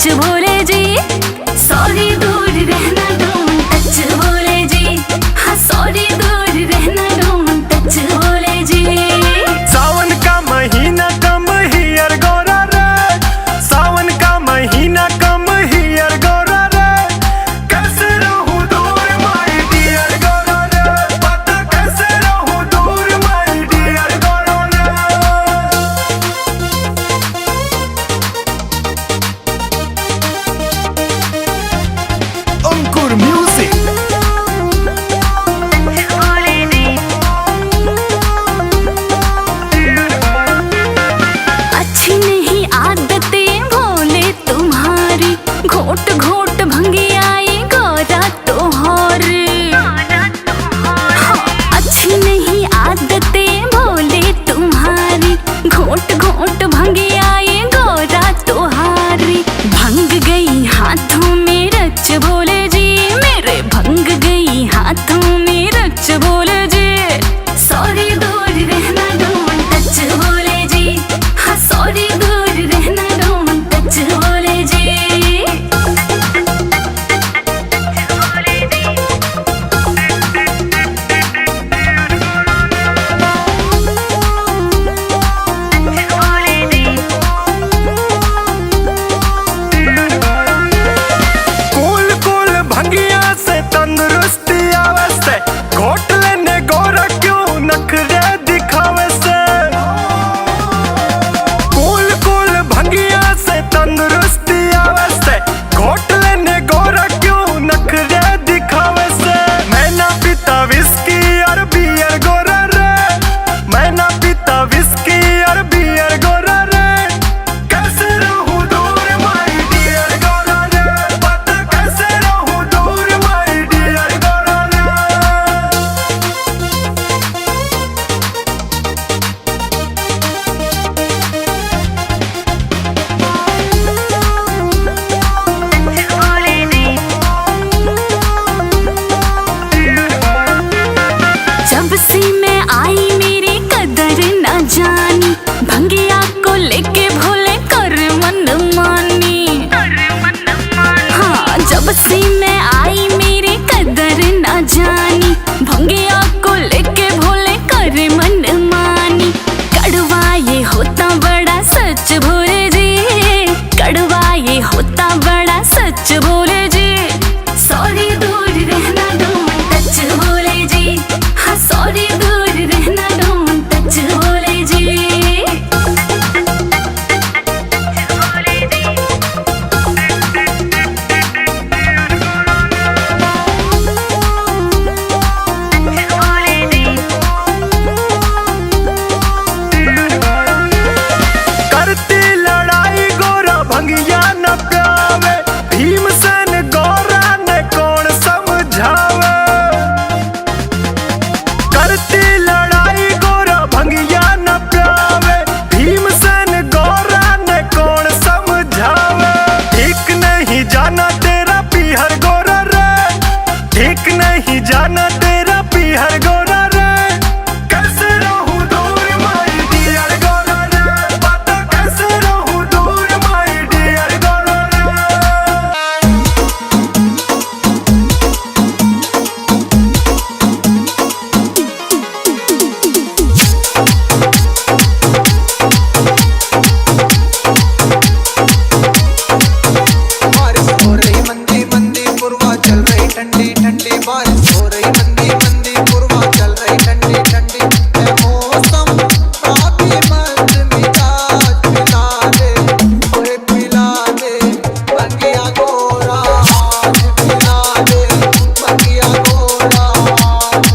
Touch Bhole ji. Sorry दूर रहना don't touch Bhole ji. हाँ सॉरी दूर रहना डोंट टच भोले जी। सावन का महीना कम हियर गोरा रे, सावन का महीना कम हियर गोरा रे। कैसे रहूं दूर माय डियर गोरा रे, पता कैसे रहूं दूर माय डियर गोरा रे। अंकुर म्यूजिक। अच्छी नहीं आदतें भोले तुम्हारी, घोट घोट भंगी आई गोरा तोहर। हाँ, अच्छी नहीं आदतें भोले तुम्हारी, घोट घोट भंगी आई गोरा तोहारी। भंग गई हाथों में रच भोले जी, मेरे भंग गई हाथों में रच भोले जी। सॉरी दूर रहना डोंट टच भोले जी। हाँ सॉरी दूर रहना डोंट टच भोले जी। कूल कूल भंगिया से तंदुरुस्ती आवे से, घोट लेने गोरा क्यों नखरे दिखावे से। कूल कूल भंगिया से तंदुरुस्ती आवे से, घोट लेने गोरा क्यों नखरे दिखावे से। मैं ना पीता विस्की और बियर गोरा रे, मैं ना पीता विस्की और बियर गोरा रे। कैसे रहूं दूर माय डियर गोरा रे, पता कैसे रहूं दूर माय डियर गोरा रे। जब से मैं आई मेरी कदर न जानी, भंगिया को लेके भोले कर मनमानी। हाँ जब से मैं आई मेरी कदर न जानी, भंगिया को लेके भोले कर मनमानी। कड़वा ये होता बड़ा सच भोले जी, कड़वा ये होता बड़ा सच भोले जी। सॉरी दूर रहना डोंट टच भोले जी। हाँ सॉरी दूर रहना डोंट टच भोले जी। करती लड़ाई गोरा भंगिया न प्यावे, भीमसेन गोरा ने कौन समझावे। करती लड़ाई गोरा भंगिया न प्यावे, भीमसेन गोरा ने कौन समझावे। ठीक नहीं जाना तेरा पीहर गोरा रे, ठीक नहीं जाना तेरा पीहर गोरा रे। कैसे रहूं दूर माय डियर गोरा रे, पता कैसे रहूं दूर माय डियर गोरा रे। बारिश हो रही मंदी मंदी, पूर्वा चल रही ठंडी ठंडी। बारिश हो रही मंदी मंदी, पूर्वा चल रही ठंडी ठंडी। है मौसम काफी मस्त, मिजाज पिला दे, ओए पिला दे भंगिया गोरा आज पिला दे, भंगिया गोरा आज।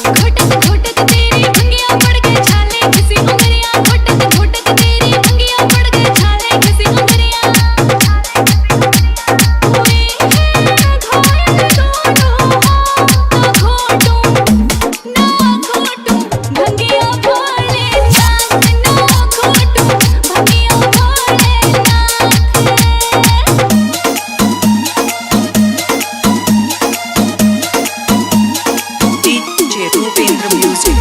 घुटक घुटक तेरी भंगिया पड़ गए छाले किसी उंगलियां, घुटक घुटक तेरी भंगिया पड़ गए छाले किसी उंगलियां। हुई है घायल दोनों हाथ घोटूं ना घोटूं भंगिया भोलेनाथ, ना घोटूं भंगिया Bholenath. DJ Rupendra Music.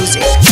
Music.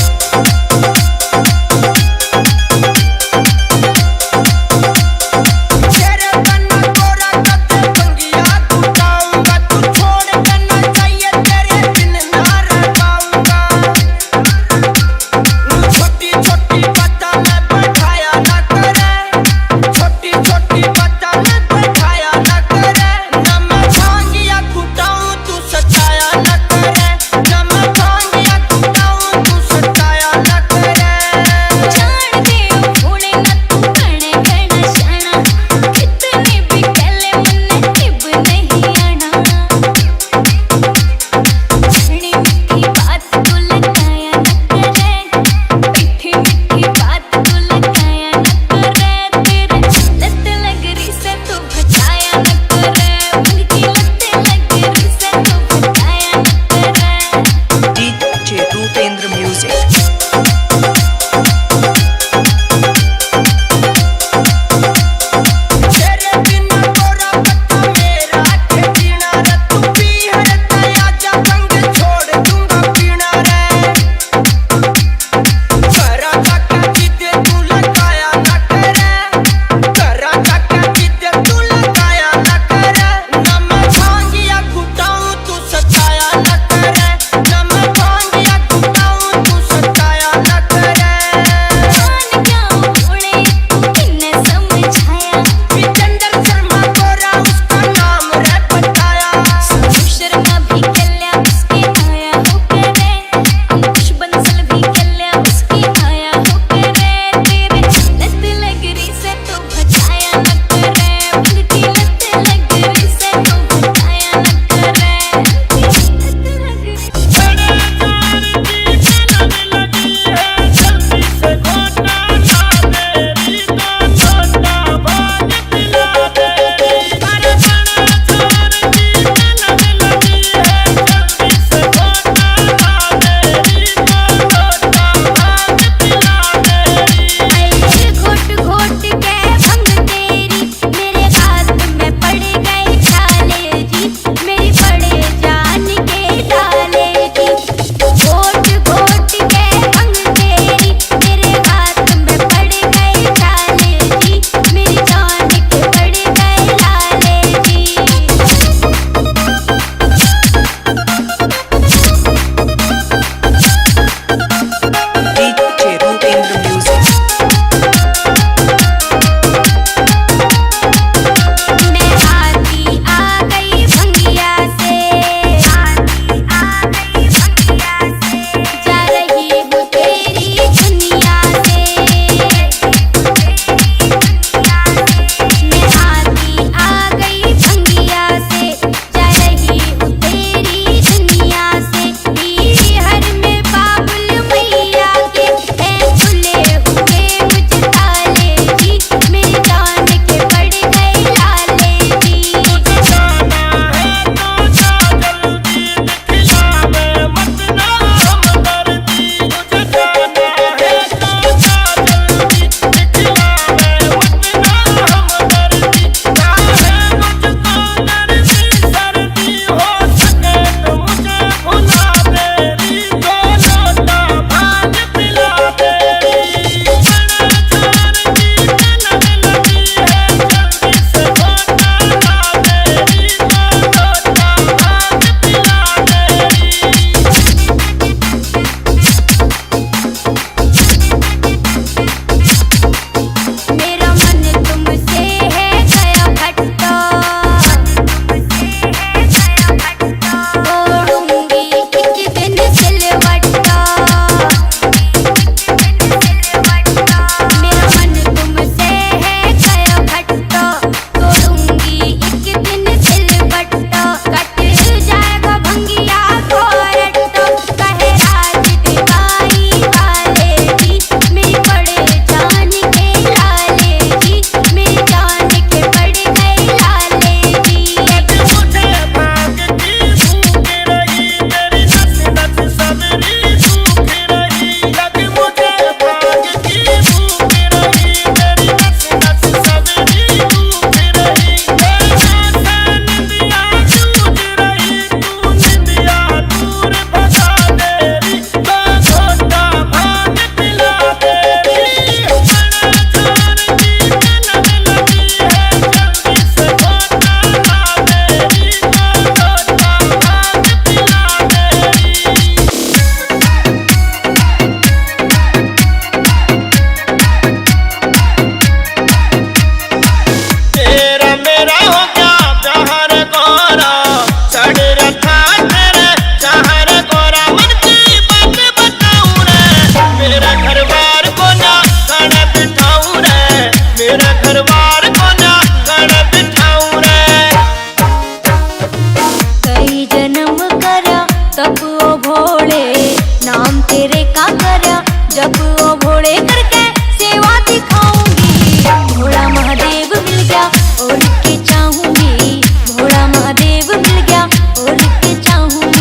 तेरे का करया जब ओ भोले करके सेवा दिखाऊंगी। भोला महादेव मिल गया और के चाहूंगी, भोला महादेव मिल गया और के चाहूंगी।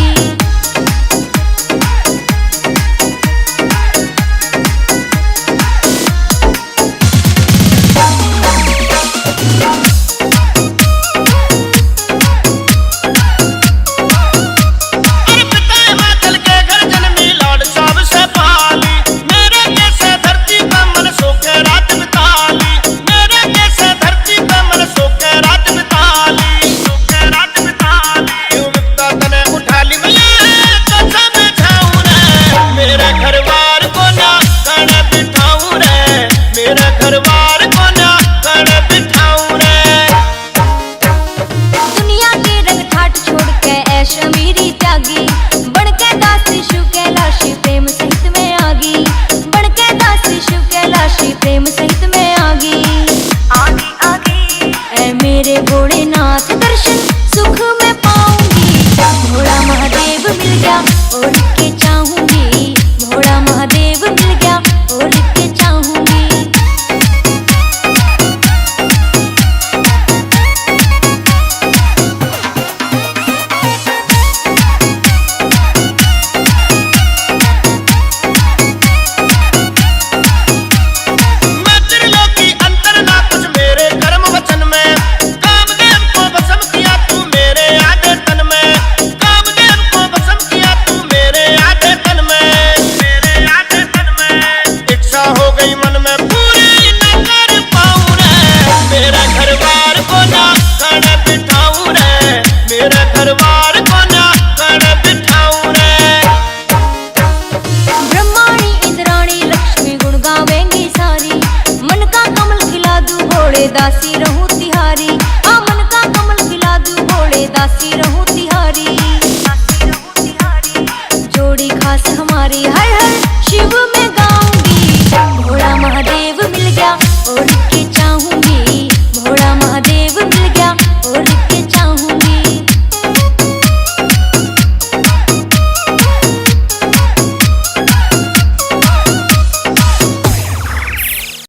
प्रेम सहित में आगी ऐ मेरे भोलेनाथ दर्शन सुख में पाऊंगी। भोला महादेव मिल गया और के चाहूंगी, भोला महादेव मिल गया और के चाहूंगी। दासी रहूं तिहारी, मन का कमल खिला दूं भोले दासी रहूं तिहारी।